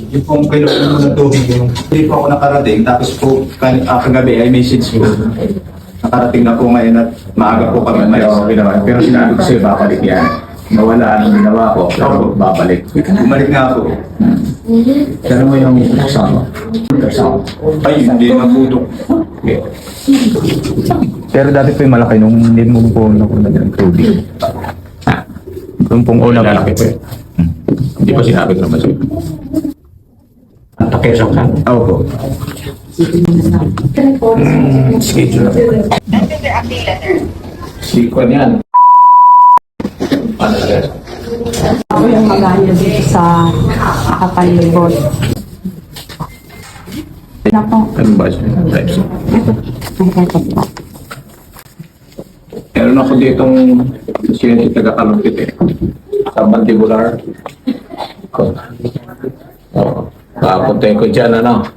Yung pong kinuha mo ng tubig, hindi po ako nakarating. Tapos po, kagabi ay message ko. Nakarating na po ngayon at maaga po kami may ginawa. Pero sinabi ko sa'yo, babalik yan. Nawala ang ginawa ko, pero babalik. Bumalik nga ako. Pero mo yung kasama. Ay, hindi na po ito. Pero dati po yung malaki nung hindi mo po nakunan ng tubig. Yung pong una pa. Lalaki po yun. Hindi pa sinabi ko naman sa'yo. Takesang ka? Oo po. Schedule na. Sequel yan. Ano na rin? Ako yung magana dito sa kapalibot. Nako, Ano ba siya? Types. ito po. Meron ako ditong pasyente taga-kalungkit eh. Sa mandibular. Oo. Kapunta ko dyan, ano?